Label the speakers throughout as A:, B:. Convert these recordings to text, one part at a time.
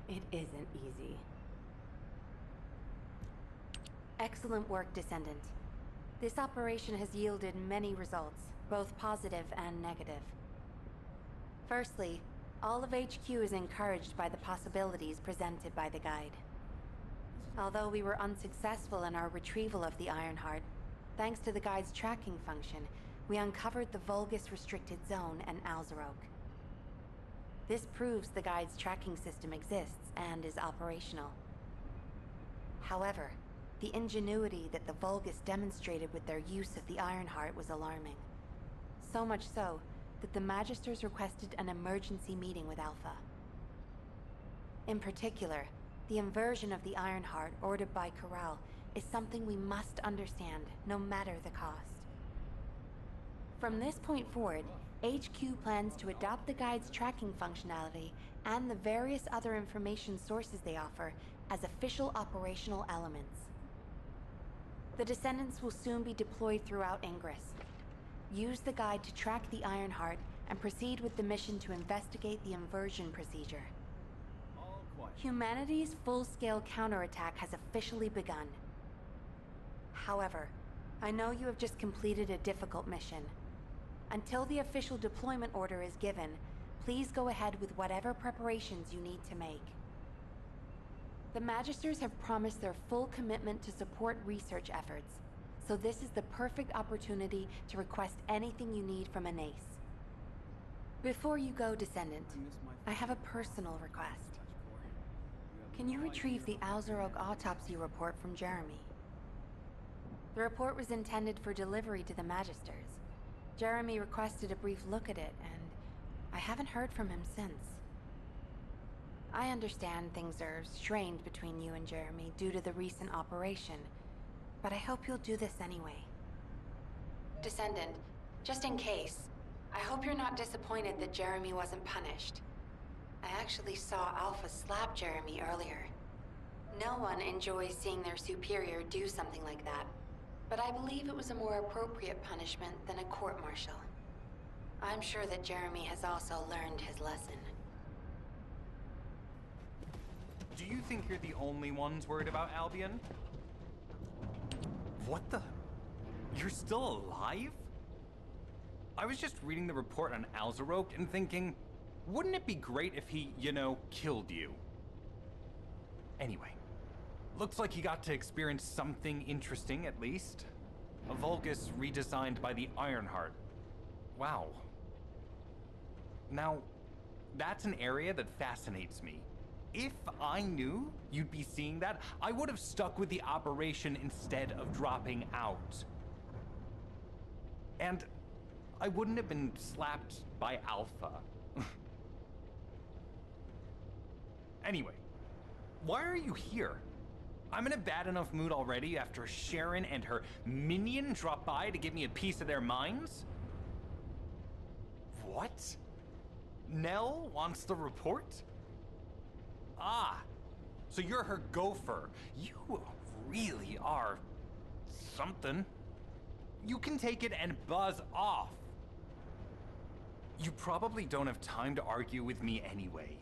A: It isn't easy. Excellent work, Descendant. This operation has yielded many results, both positive and negative. Firstly, all of HQ is encouraged by the possibilities presented by the guide. Although we were unsuccessful in our retrieval of the Ironheart, thanks to the guide's tracking function, we uncovered the Vulgus restricted zone and Alzarok. This proves the guide's tracking system exists and is operational. However, the ingenuity that the Vulgus demonstrated with their use of the Ironheart was alarming. So much so, that the Magisters requested an emergency meeting with Alpha. In particular, the inversion of the Ironheart ordered by Corral is something we must understand, no matter the cost. From this point forward, HQ plans to adopt the guide's tracking functionality and the various other information sources they offer as official operational elements. The Descendants will soon be deployed throughout Ingress. Use the guide to track the Ironheart and proceed with the mission to investigate the inversion procedure. Humanity's full-scale counterattack has officially begun. However, I know you have just completed a difficult mission. Until the official deployment order is given, please go ahead with whatever preparations you need to make. The Magisters have promised their full commitment to support research efforts, so this is the perfect opportunity to request anything you need from an ace. Before you go, Descendant, I have a personal request. Can you retrieve the Alzarok autopsy report from Jeremy? The report was intended for delivery to the Magisters. Jeremy requested a brief look at it, and I haven't heard from him since. I understand things are strained between you and Jeremy due to the recent operation, but I hope you'll do this anyway. Descendant, just in case, I hope you're not disappointed that Jeremy wasn't punished. I actually saw Alpha slap Jeremy earlier. No one enjoys seeing their superior do something like that, but I believe it was a more appropriate punishment than a court-martial. I'm sure that Jeremy has also learned his lesson.
B: Do you think you're the only ones worried about Albion? What the? You're still alive? I was just reading the report on Alzarok and thinking, wouldn't it be great if he, killed you? Anyway, looks like you got to experience something interesting at least. A Vulgus redesigned by the Ironheart. Wow. Now, that's an area that fascinates me. If I knew you'd be seeing that, I would have stuck with the operation instead of dropping out. And I wouldn't have been slapped by Alpha. Anyway, why are you here? I'm in a bad enough mood already after Sharon and her minion drop by to give me a piece of their minds? What? Nell wants the report? Ah, so you're her gopher. You really are something. You can take it and buzz off. You probably don't have time to argue with me anyway.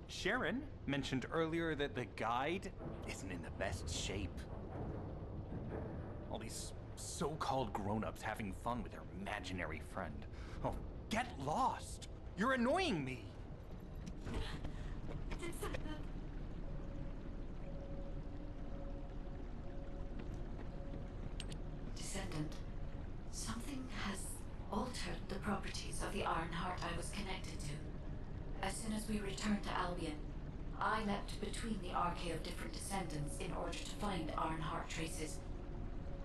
B: Sharon mentioned earlier that the guide isn't in the best shape. All these so-called grown-ups having fun with their imaginary friend. Oh, get lost! You're annoying me!
C: Descendant, something has altered the properties of the Ironheart I was connected to. As soon as we returned to Albion, I leapt between the arcade of different descendants in order to find Ironheart traces.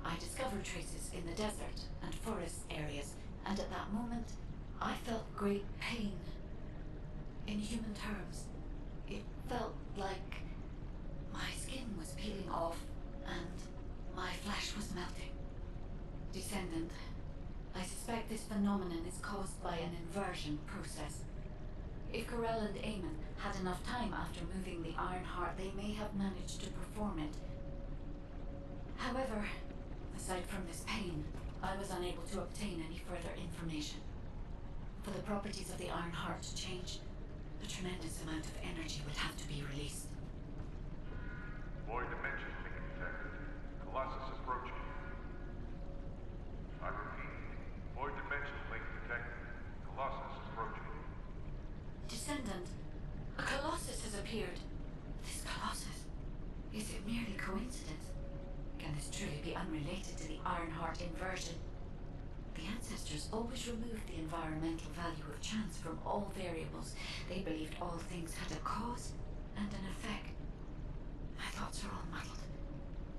C: I discovered traces in the desert and forest areas, and at that moment, I felt great pain. In human terms, it felt like my skin was peeling off and my flesh was melting. Descendant, I suspect this phenomenon is caused by an inversion process. If Corell and Eamon had enough time after moving the Ironheart, they may have managed to perform it. However, aside from this pain, I was unable to obtain any further information. For the properties of the Ironheart to change, A tremendous amount of energy will have to be released.
D: Void dimension link detected. Colossus approaching. I repeat, void dimension link detected. Colossus approaching.
C: Descendant, a Colossus has appeared. This Colossus, is it merely coincidence? Can this truly be unrelated to the Ironheart inversion? The ancestors always removed the environmental value of chance from all variables. They believed all things had a cause and an effect. My thoughts are all muddled.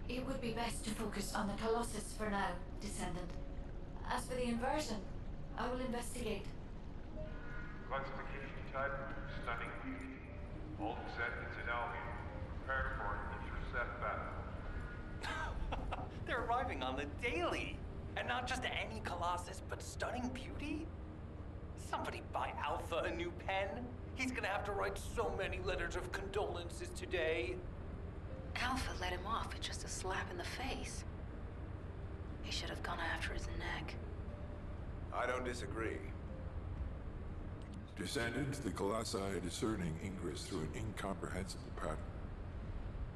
C: It would be best to focus on the Colossus for now, Descendant. As for the inversion, I will investigate.
D: Classification type, stunning beauty. All descendants in Albion. Prepare for an intercept battle.
B: They're arriving on the daily. And not just any Colossus, but stunning beauty? Somebody buy Alpha a new pen? He's gonna have to write so many letters of condolences today.
E: Alpha let him off with just a slap in the face. He should have gone after his neck.
F: I don't disagree.
G: Descendants, the Colossi are discerning ingress through an incomprehensible pattern.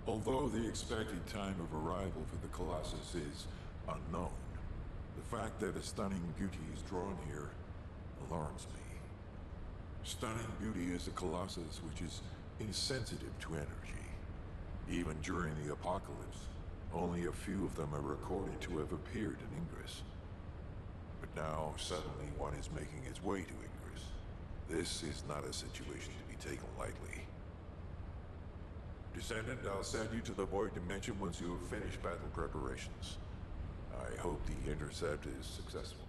G: Although the expected time of arrival for the Colossus is unknown, the fact that a stunning beauty is drawn here alarms me. Stunning beauty is a Colossus which is insensitive to energy. Even during the apocalypse, only a few of them are recorded to have appeared in Ingress. But now, suddenly, one is making its way to Ingress. This is not a situation to be taken lightly. Descendant, I'll send you to the Void Dimension once you have finished battle preparations. I hope the intercept is successful.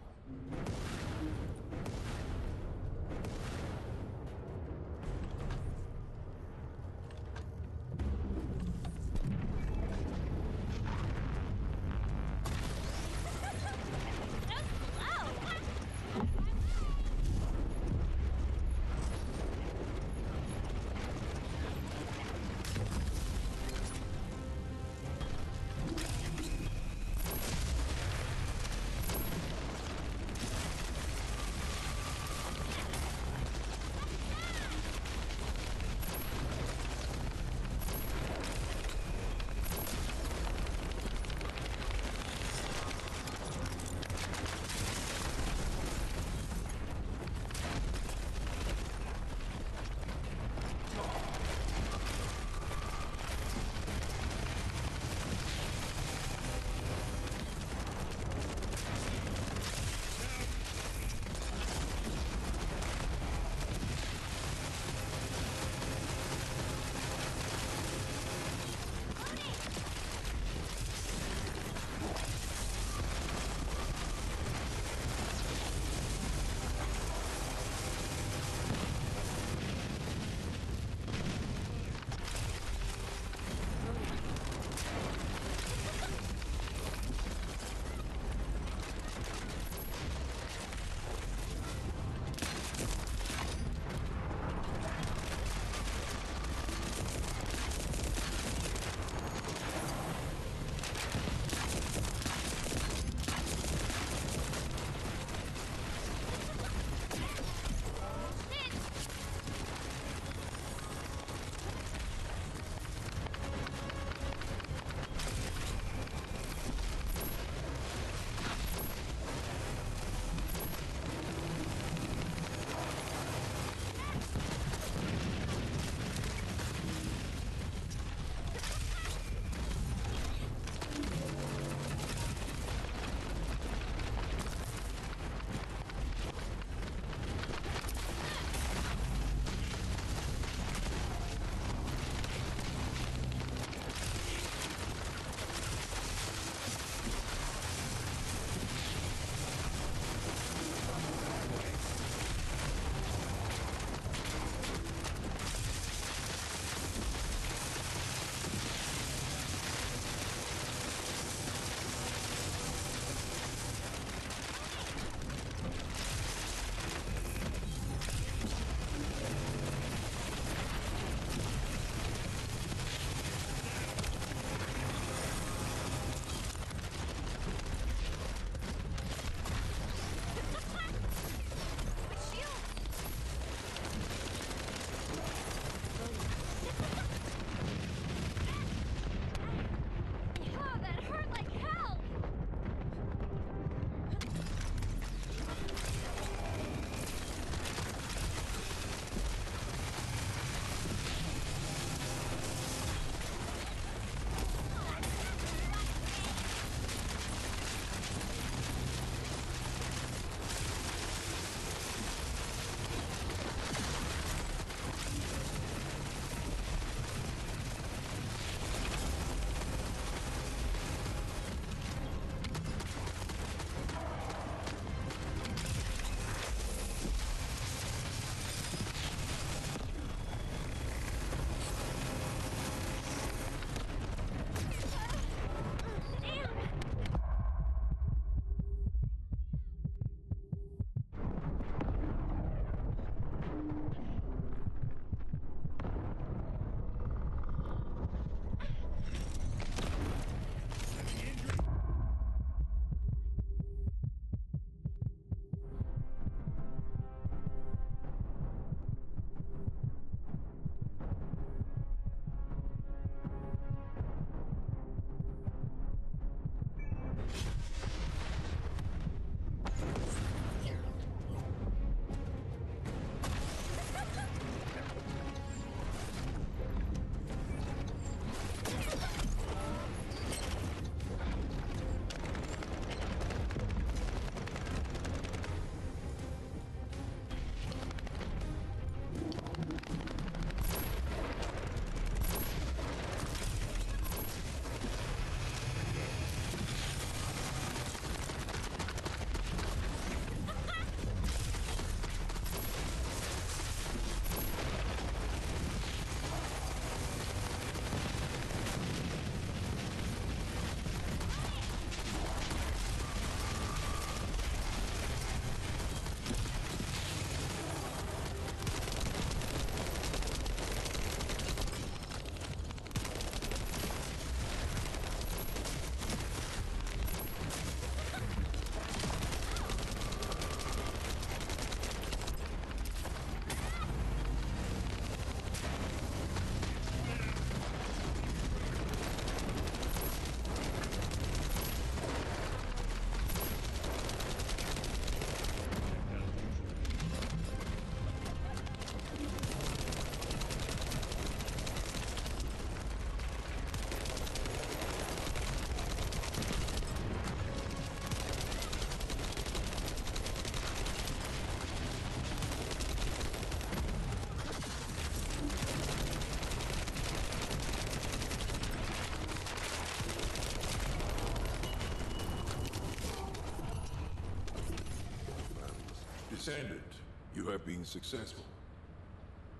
G: Descendant, you have been successful.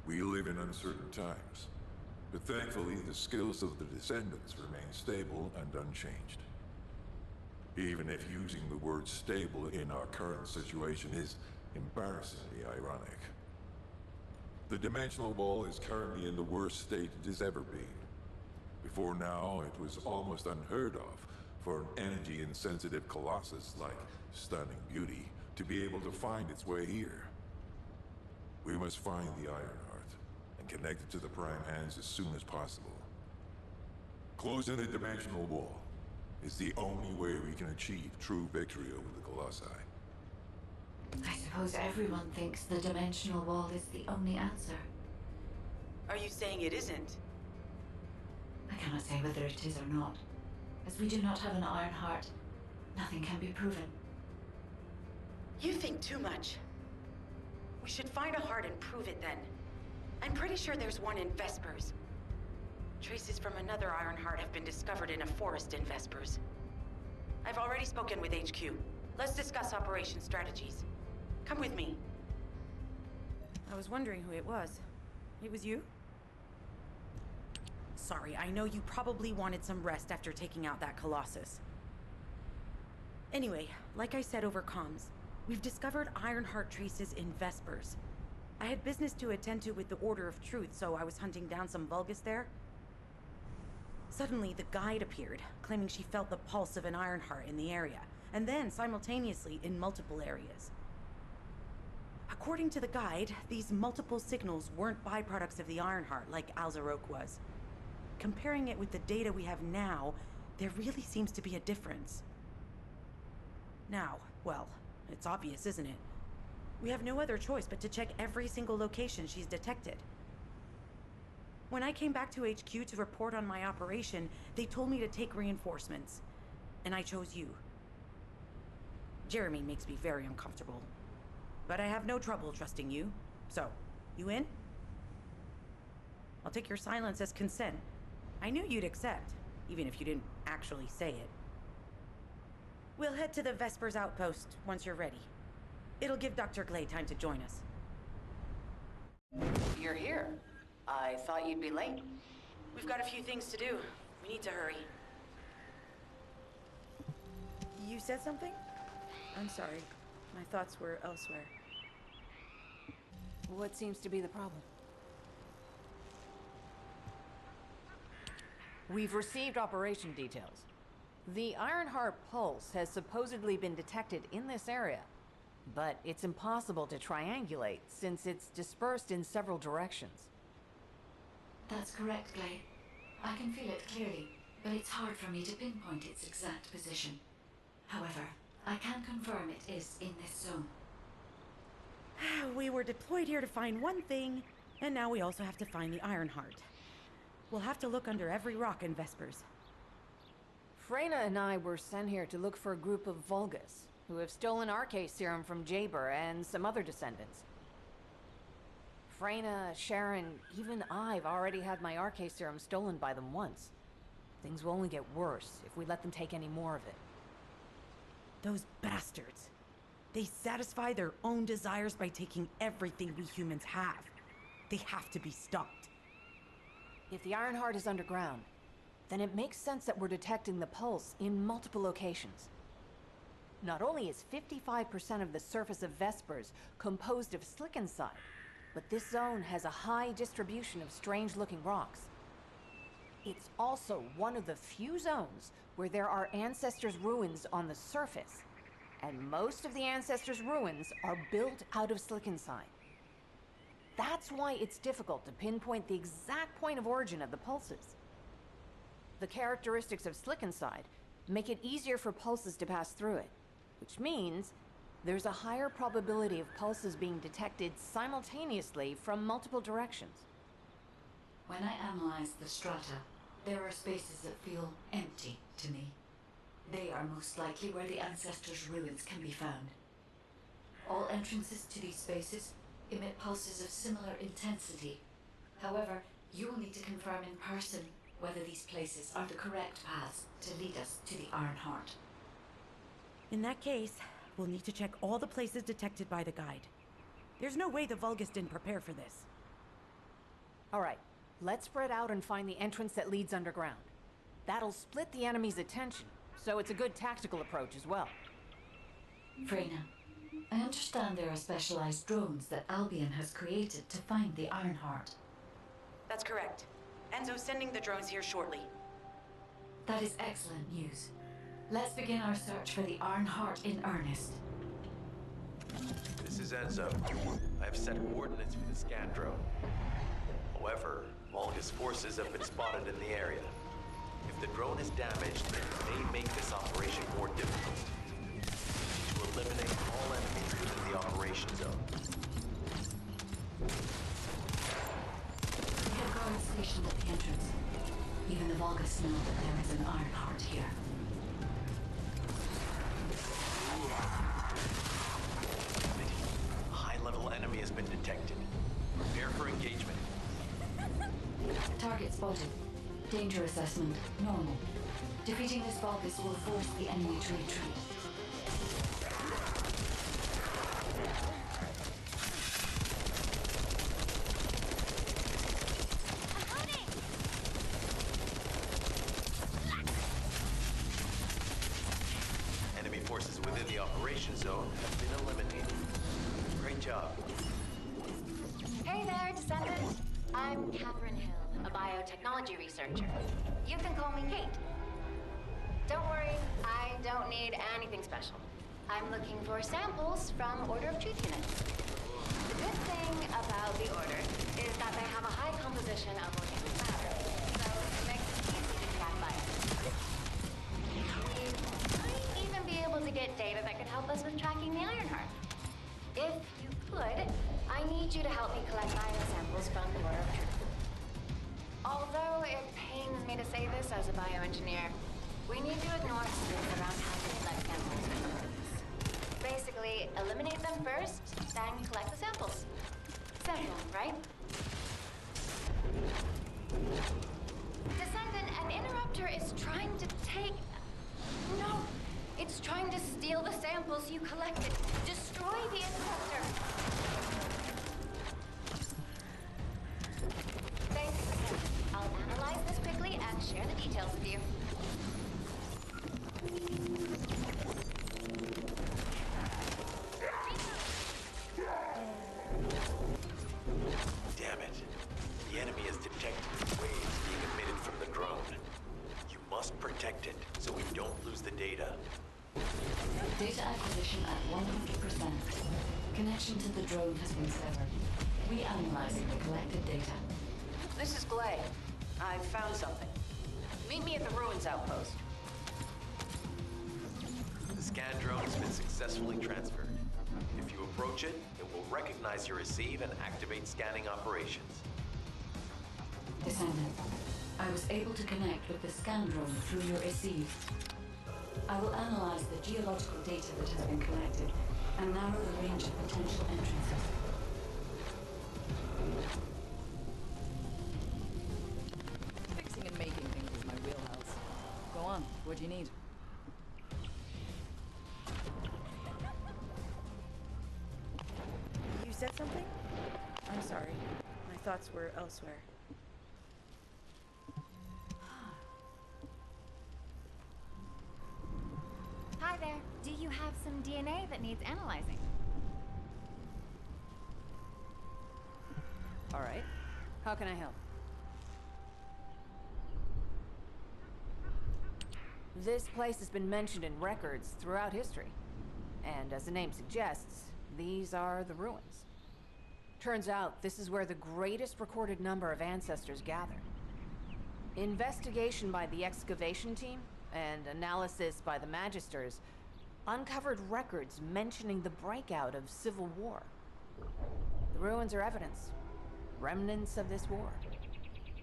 G: We live in uncertain times, but thankfully the skills of the Descendants remain stable and unchanged. Even if using the word stable in our current situation is embarrassingly ironic. The dimensional wall is currently in the worst state it has ever been. Before now, it was almost unheard of for an energy-insensitive colossus like Stunning Beauty to be able to find its way here. We must find the Ironheart and connect it to the Prime Hands as soon as possible. Closing the dimensional wall is the only way we can achieve true victory over the Colossi.
C: I suppose everyone thinks the dimensional wall is the only answer.
H: Are you saying it isn't?
C: I cannot say whether it is or not. As we do not have an Ironheart, nothing can be proven.
H: You think too much. We should find a heart and prove it then. I'm pretty sure there's one in Vespers. Traces from another Ironheart have been discovered in a forest in Vespers. I've already spoken with HQ. Let's discuss operation strategies. Come with me.
I: I was wondering who it was. It was you? Sorry, I know you probably wanted some rest after taking out that Colossus. Anyway, like I said over comms, we've discovered Ironheart traces in Vespers. I had business to attend to with the Order of Truth, so I was hunting down some Vulgus there. Suddenly, the guide appeared, claiming she felt the pulse of an Ironheart in the area, and then simultaneously in multiple areas. According to the guide, these multiple signals weren't byproducts of the Ironheart like Alzarok was. Comparing it with the data we have now, there really seems to be a difference. Now, well, it's obvious, isn't it? We have no other choice but to check every single location she's detected. When I came back to HQ to report on my operation, they told me to take reinforcements, and I chose you. Jeremy makes me very uncomfortable, but I have no trouble trusting you. So, you in? I'll take your silence as consent. I knew you'd accept, even if you didn't actually say it. We'll head to the Vespers outpost once you're ready. It'll give Dr. Glay time to join us.
H: You're here. I thought you'd be late. We've got a few things to do. We need to hurry.
I: You said something? I'm sorry. My thoughts were elsewhere.
J: What seems to be the problem? We've received operation details. The Ironheart pulse has supposedly been detected in this area, but it's impossible to triangulate since it's dispersed in several directions.
C: That's correct, Glay. I can feel it clearly, but it's hard for me to pinpoint its exact position. However, I can confirm it is in this zone.
I: We were deployed here to find one thing, and now we also have to find the Ironheart. We'll have to look under every rock in Vespers.
J: Freyna and I were sent here to look for a group of Vulgus, who have stolen Arcane serum from Jaber and some other descendants. Freyna, Sharon, even I've already had my Arcane serum stolen by them once. Things will only get worse if we let them take any more of it.
I: Those bastards. They satisfy their own desires by taking everything we humans have. They have to be stopped.
J: If the Ironheart is underground, then it makes sense that we're detecting the pulse in multiple locations. Not only is 55% of the surface of Vespers composed of slickenside, but this zone has a high distribution of strange-looking rocks. It's also one of the few zones where there are Ancestors' ruins on the surface, and most of the Ancestors' ruins are built out of slickenside. That's why it's difficult to pinpoint the exact point of origin of the pulses. The characteristics of slickenside make it easier for pulses to pass through it, which means there's a higher probability of pulses being detected simultaneously from multiple directions.
C: When I analyze the strata, there are spaces that feel empty to me. They are most likely where the Ancestors' ruins can be found. All entrances to these spaces emit pulses of similar intensity. However, you will need to confirm in person whether these places are the correct paths to lead us to the Ironheart.
I: In that case, we'll need to check all the places detected by the guide. There's no way the Vulgus didn't prepare for this.
J: All right, let's spread out and find the entrance that leads underground. That'll split the enemy's attention, so it's a good tactical approach as well.
C: Freyna, I understand there are specialized drones that Albion has created to find the Ironheart.
H: That's correct. Enzo's sending the drones here shortly.
C: That is excellent news. Let's begin our search for the Ironheart in earnest.
F: This is Enzo. I have set coordinates for the scan drone. However, Vulgus forces have been spotted in the area. If the drone is damaged, it may make this operation more difficult. To eliminate all enemies within the operation zone.
C: We have guards stationed at the entrance. Even the Vulgus know that there is an Ironheart here.
F: A high-level enemy has been detected. Prepare for engagement.
C: Target spotted. Danger assessment, normal. Defeating this Vulgus will force the enemy to retreat.
F: Enemy forces within the operation zone have been eliminated. Great job.
K: Hey there, Descendant. I'm Catherine Hill, a biotechnology researcher. You can call me Kate. Don't worry, I don't need anything special. I'm looking for samples from Order of Truth units. The good thing about the Order is that they have a high composition of organic matter, so it makes it easy to track bias. We might even be able to get data that could help us with tracking the Ironheart. If you could, I need you to help me collect biosamples from the Order of Truth. Although it pains me to say this as a bioengineer, we need to ignore rules around how to collect samples from Earth. Basically, eliminate them first, then collect the samples. Simple, right? Descendant, an interrupter is trying to take... No! It's trying to steal the samples you collected. Destroy the interrupter! Thanks, Descendant. I'll analyze this quickly and share the details with you.
F: Damn it. The enemy has detected waves being emitted from the drone. You must protect it so we don't lose the data.
C: Data acquisition at 100%. Connection to the drone has been severed. Reanalyzing the collected data.
L: This is Glay. I've found something. Meet me at the Ruins Outpost.
F: The scan drone has been successfully transferred. If you approach it, it will recognize your receive and activate scanning operations.
C: Descendant, I was able to connect with the scan drone through your receive. I will analyze the geological data that has been collected and narrow the range of potential entrances.
M: Fixing and making things is my wheelhouse. Go on, what do you need?
I: You said something? I'm sorry. My thoughts were elsewhere.
K: Hi there. Do you have some DNA that needs analyzing?
J: All right. How can I help? This place has been mentioned in records throughout history. And as the name suggests, these are the ruins. Turns out this is where the greatest recorded number of ancestors gathered. Investigation by the excavation team and analysis by the Magisters uncovered records mentioning the breakout of civil war. The ruins are evidence, remnants of this war.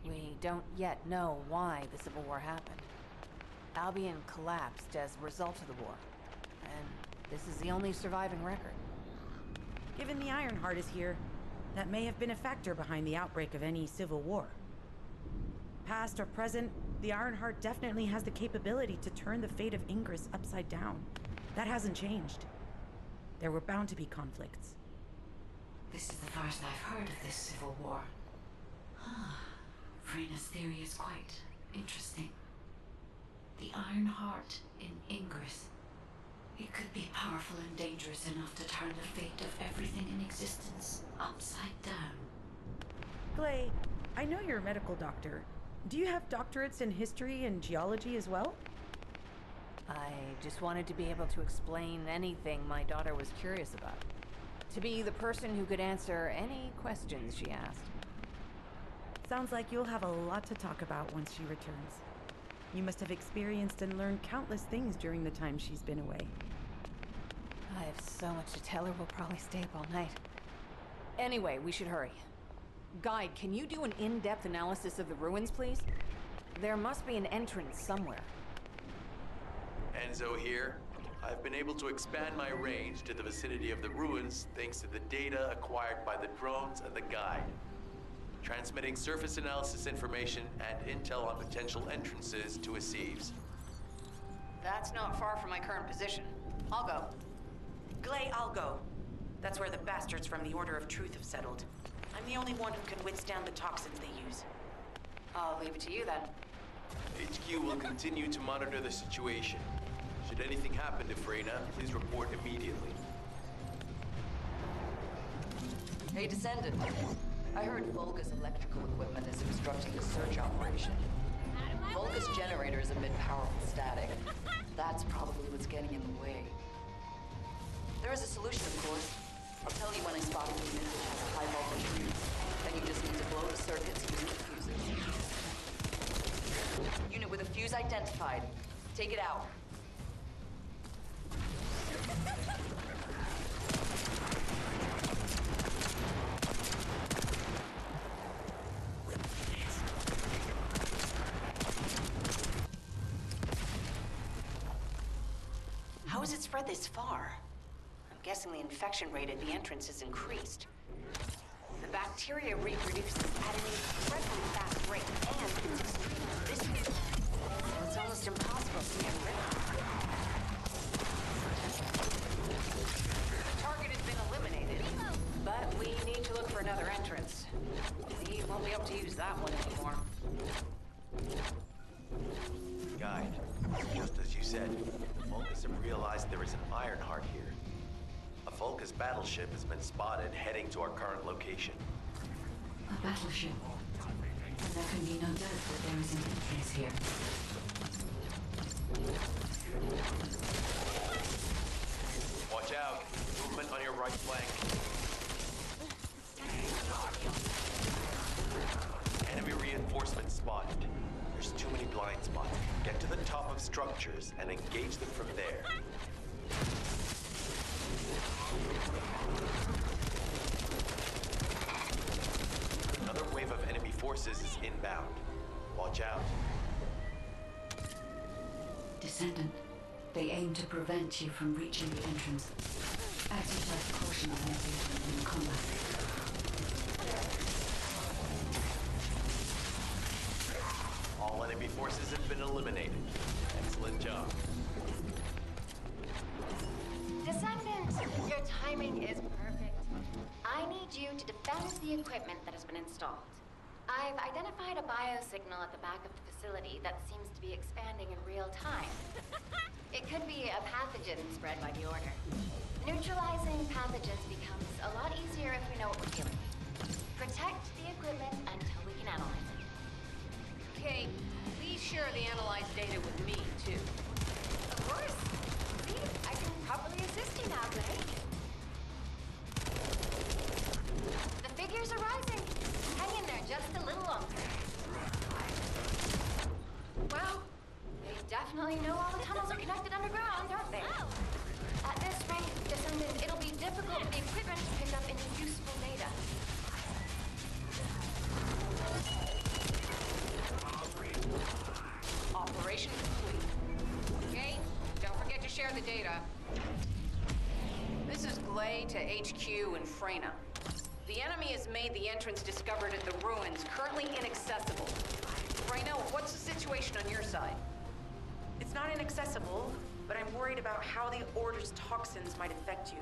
J: We don't yet know why the civil war happened. Albion collapsed as a result of the war, and this is the only surviving record.
I: Given the Ironheart is here, that may have been a factor behind the outbreak of any civil war. Past or present, the Ironheart definitely has the capability to turn the fate of Ingress upside down. That hasn't changed. There were bound to be conflicts.
C: This is the first I've heard of this civil war. Frena's theory is quite interesting. The Iron Heart in Ingress. It could be powerful and dangerous enough to turn the fate of everything in existence upside down.
I: Glay, I know you're a medical doctor. Do you have doctorates in history and geology as well?
J: I just wanted to be able to explain anything my daughter was curious about. To be the person who could answer any questions she asked.
I: Sounds like you'll have a lot to talk about once she returns. You must have experienced and learned countless things during the time she's been away.
J: I have so much to tell her, we'll probably stay up all night. Anyway, we should hurry. Guide, can you do an in-depth analysis of the ruins, please? There must be an entrance somewhere.
F: Enzo here. I've been able to expand my range to the vicinity of the ruins thanks to the data acquired by the drones and the guide. Transmitting surface analysis information and intel on potential entrances to Aceves.
L: That's not far from my current position. I'll go.
H: Glay, I'll go. That's where the bastards from the Order of Truth have settled. I'm the only one who can withstand the toxins they use.
L: I'll leave it to you then.
F: HQ will continue to monitor the situation. Should anything happen to Freyna, please report immediately.
M: Hey, Descendant. I heard Volga's electrical equipment is obstructing the search operation. Volga's generators emit powerful static. That's probably what's getting in the way. There is a solution, of course. I'll tell you when I spot a unit that has a high voltage fuse. Then you just need to blow the circuits using the fuses. Unit with a fuse identified. Take it out.
H: How has it spread this far? I'm guessing the infection rate at the entrance has increased. The bacteria reproduces at an incredibly fast rate, and it's extremely vicious. So it's almost impossible to get rid of.
L: The target has been eliminated, but we need to look for another entrance. We won't be able to use that one anymore.
F: Guide, just as you said, Vulcans have realized there is an Ironheart here. A Vulcus battleship has been spotted heading to our current location.
C: A battleship. And there can be no doubt that there is an entrance here.
F: Watch out! Movement on your right flank. Enemy reinforcements spotted. There's too many blind spots. Get to the top of structures and engage them from there. Another wave of enemy forces is inbound. Watch out.
C: Descendant, they aim to prevent you from reaching the entrance. Exercise caution on engagement in combat.
F: All enemy forces have been eliminated. Excellent job.
K: Descendant, your timing is perfect. I need you to defend the equipment that has been installed. I've identified a biosignal at the back of the facility that seems to be expanding in real time. It could be a pathogen spread by the Order. Neutralizing pathogens becomes a lot easier if we know what we're dealing with. Protect the equipment until we can analyze it.
L: Okay, please share the analyzed data with me, too.
K: Of course. See, I can properly assist you now, Gray. The figures are rising. Hang in there just a little longer. Well, they definitely know all the tunnels are connected underground, aren't they? At this rate, Descendant, it'll be difficult for the equipment to pick up any useful data.
L: Operation complete. Okay, don't forget to share the data. This is Glay to HQ in Freyna. The enemy has made the entrance discovered at the ruins currently inaccessible. Freyna, what's the situation on your side?
H: It's not inaccessible, but I'm worried about how the Order's toxins might affect you.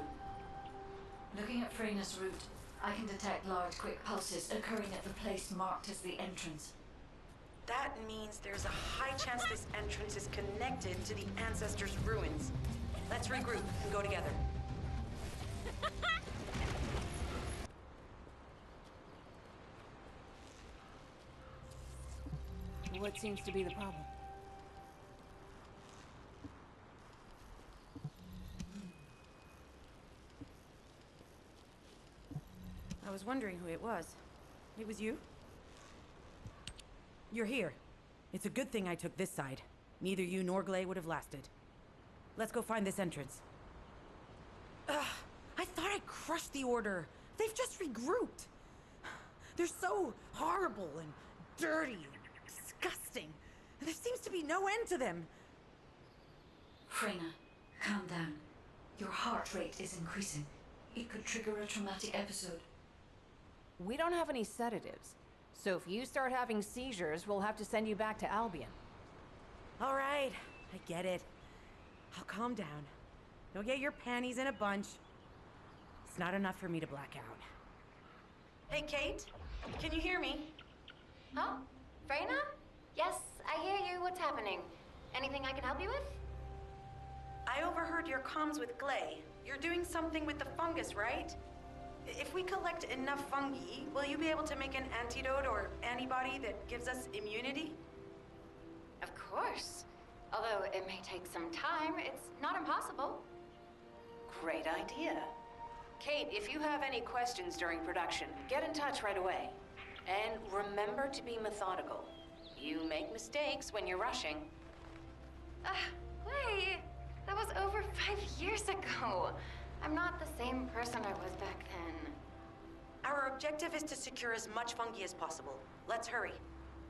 C: Looking at Freyna's route, I can detect large, quick pulses occurring at the place marked as the entrance.
H: That means there's a high chance this entrance is connected to the Ancestors' ruins. Let's regroup and go together.
J: What seems to be the problem?
I: I was wondering who it was. It was you? You're here. It's a good thing I took this side. Neither you nor Glay would have lasted. Let's go find this entrance. Ugh, I thought I crushed the Order. They've just regrouped. They're so horrible and dirty and disgusting. There seems to be no end to them.
C: Freyna, calm down. Your heart rate is increasing. It could trigger a traumatic episode.
J: We don't have any sedatives. So if you start having seizures, we'll have to send you back to Albion.
I: All right, I get it. I'll calm down. You'll get your panties in a bunch. It's not enough for me to black out.
H: Hey, Kate? Can you hear me?
K: Huh? Freyna? Yes, I hear you. What's happening? Anything I can help you with?
H: I overheard your comms with Glay. You're doing something with the fungus, right? If we collect enough fungi, will you be able to make an antidote or antibody that gives us immunity?
K: Of course. Although it may take some time, it's not impossible.
L: Great idea. Kate, if you have any questions during production, get in touch right away. And remember to be methodical. You make mistakes when you're rushing.
K: Wait, that was over 5 years ago. I'm not the same person I was back then.
H: Our objective is to secure as much fungi as possible. Let's hurry.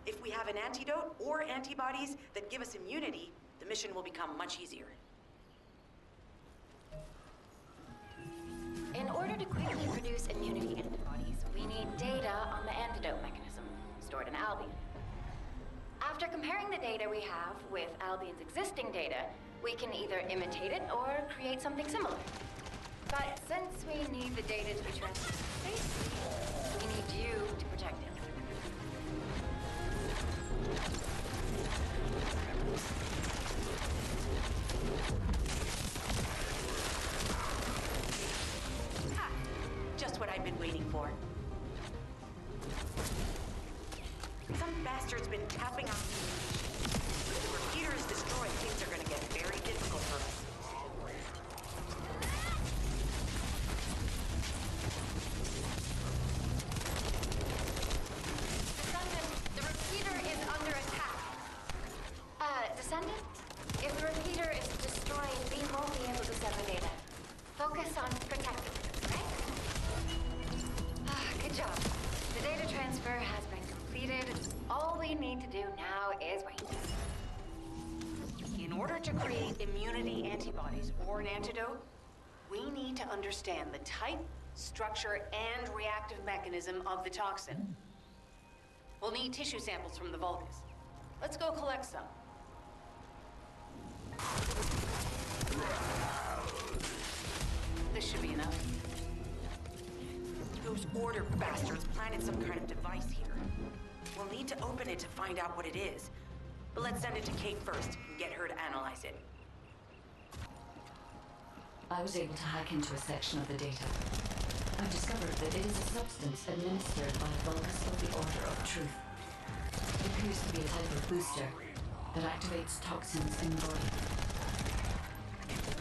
H: If we have an antidote or antibodies that give us immunity, the mission will become much easier.
K: In order to quickly produce immunity antibodies, we need data on the antidote mechanism, stored in Albion. After comparing the data we have with Albion's existing data, we can either imitate it or create something similar. But since we need the data to be transferred safely, we need you to protect it.
H: Ha! Just what I've been waiting for. Some bastard's been tapping on me. If the repeater is destroyed, things are gonna get very difficult for us.
K: Descendant, if the repeater is destroyed, we won't be able to send the data. Focus on protecting it, right? Good job. The data transfer has been completed. All we need to do now is wait.
L: In order to create immunity antibodies or an antidote, we need to understand the type, structure, and reactive mechanism of the toxin. We'll need tissue samples from the Vulgus. Let's go collect some. This should be enough.
H: Those Order bastards planted some kind of device here. We'll need to open it to find out what it is. But let's send it to Kate first and get her to analyze it.
C: I was able to hack into a section of the data. I discovered that it is a substance administered by a Vulgus of the Order of Truth. It appears to be a type of booster that activates toxins in the body.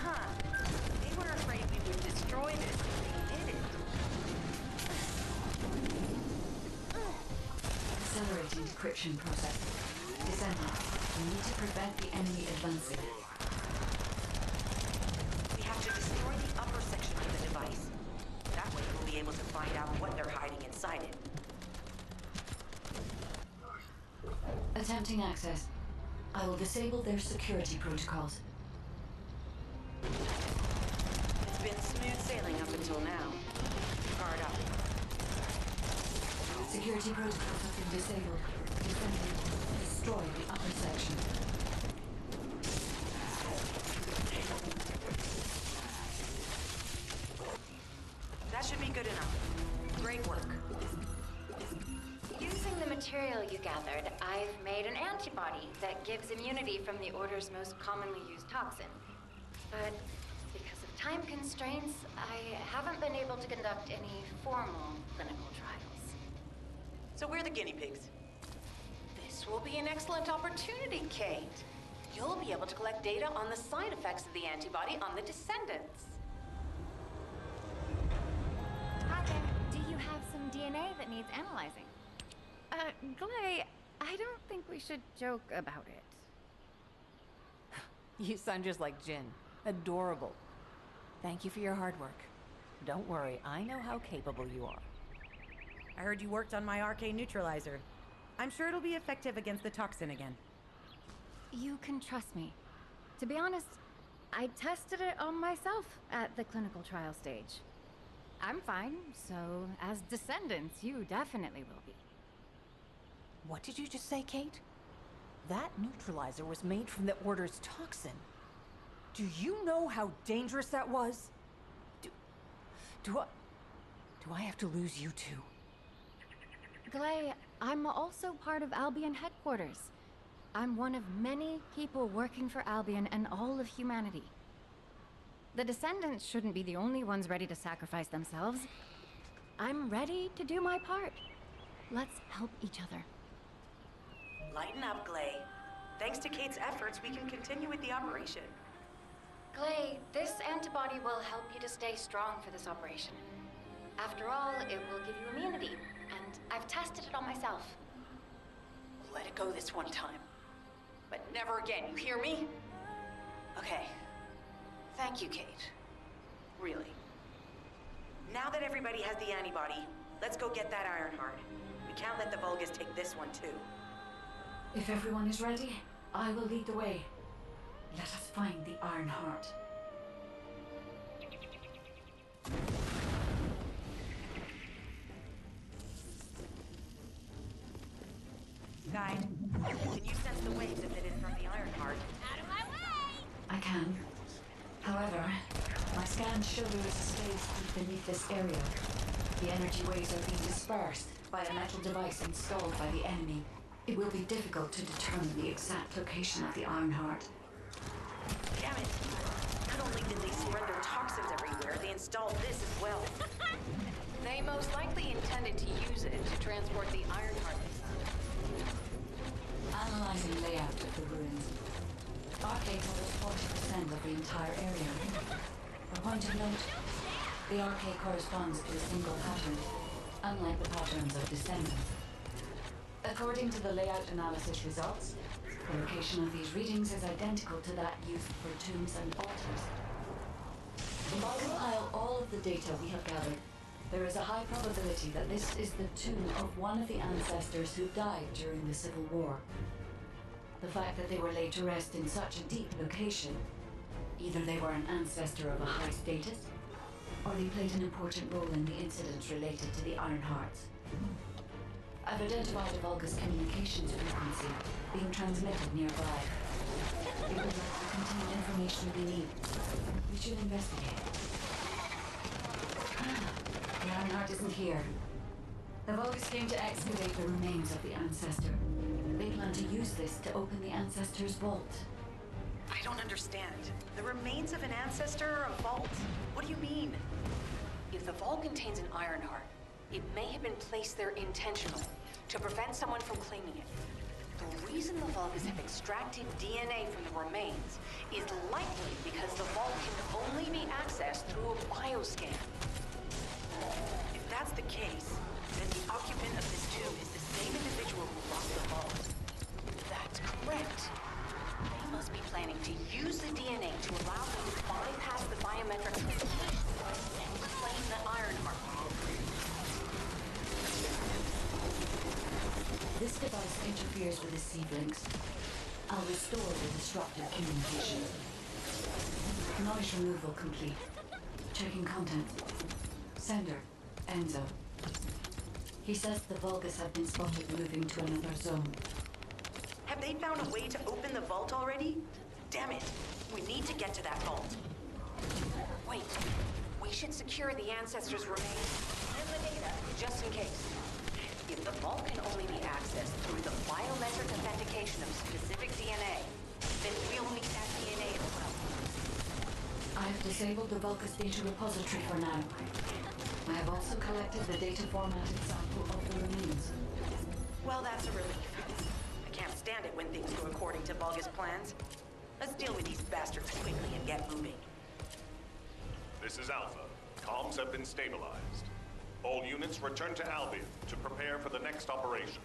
H: Huh. They were afraid we would destroy this if they did it.
C: Accelerating decryption process. Descendant, we need to prevent the enemy advancing.
H: We have to destroy the upper section of the device. That way we'll be able to find out what they're hiding inside it.
C: Attempting access. I will disable their security protocols.
H: It's been smooth sailing up until now. Guard up.
C: Security protocols have been disabled. Defendant, destroy the upper section.
H: That should be good enough.
K: I've made an antibody that gives immunity from the Order's most commonly used toxin. But because of time constraints, I haven't been able to conduct any formal clinical trials.
H: So we're the guinea pigs.
L: This will be an excellent opportunity, Kate. You'll be able to collect data on the side effects of the antibody on the Descendants.
K: Hi there. Do you have some DNA that needs analyzing? Glay, I don't think we should joke about it.
J: You sound just like Jin. Adorable. Thank you for your hard work. Don't worry, I know how capable you are.
I: I heard you worked on my RK neutralizer. I'm sure it'll be effective against the toxin again.
K: You can trust me. To be honest, I tested it on myself at the clinical trial stage. I'm fine, so as Descendants, you definitely will be.
J: What did you just say, Kate? That neutralizer was made from the Order's toxin. Do you know how dangerous that was? Do I have to lose you too?
K: Glay, I'm also part of Albion headquarters. I'm one of many people working for Albion and all of humanity. The Descendants shouldn't be the only ones ready to sacrifice themselves. I'm ready to do my part. Let's help each other.
H: Lighten up, Glay. Thanks to Kate's efforts, we can continue with the operation.
K: Glay, this antibody will help you to stay strong for this operation. After all, it will give you immunity, and I've tested it on myself.
L: Let it go this one time. But never again, you hear me? Okay. Thank you, Kate. Really.
H: Now that everybody has the antibody, let's go get that Ironheart. We can't let the Vulgus take this one, too.
C: If everyone is ready, I will lead the way. Let us find the Ironheart.
H: Guide, can you sense the waves emitted from the Ironheart?
K: Out of my way!
C: I can. However, my scans show there is a space deep beneath this area. The energy waves are being dispersed by a metal device installed by the enemy. It will be difficult to determine the exact location of the Ironheart.
H: Damn it! Not only did they spread their toxins everywhere, they installed this as well.
L: They most likely intended to use it to transport the Ironheart.
C: Analyzing layout of the ruins. Arcade covers 40% of the entire area. A point of note, the arcade corresponds to a single pattern, unlike the patterns of Descendants. According to the layout analysis results, the location of these readings is identical to that used for tombs and altars. If I compile all of the data we have gathered, there is a high probability that this is the tomb of one of the ancestors who died during the Civil War. The fact that they were laid to rest in such a deep location, either they were an ancestor of a high status, or they played an important role in the incidents related to the Ironhearts. I've identified a Vulgus communications frequency being transmitted nearby. It would likely contain information we need. We should investigate. The Ironheart isn't here. The Vulgus came to excavate the remains of the ancestor. They plan to use this to open the ancestor's vault.
H: I don't understand. The remains of an ancestor or a vault? What do you mean?
L: If the vault contains an Ironheart, it may have been placed there intentionally to prevent someone from claiming it. The reason the Vulgus have extracted DNA from the remains is likely because the vault can only be accessed through a bioscan.
H: If that's the case, then the occupant of this tomb is the same individual who locked the vault.
L: That's correct. They must be planning to use the DNA to allow them to bypass the biometric and claim the Ironheart.
C: This device interferes with the seedlings. I'll restore the disrupted communication. Noise removal complete. Checking contents. Sender, Enzo. He says the Vulgus have been spotted moving to another zone.
H: Have they found a way to open the vault already? Damn it! We need to get to that vault.
L: Wait, we should secure the ancestors' remains and the data, just in case. If the vault can only be accessed through the biometric
C: disabled the Vulgus data repository for now. I have also collected the data formatted sample of the remains.
H: Well, that's a relief. I can't stand it when things go according to Vulgus plans. Let's deal with these bastards quickly and get moving.
D: This is Alpha. Comms have been stabilized. All units return to Albion to prepare for the next operation.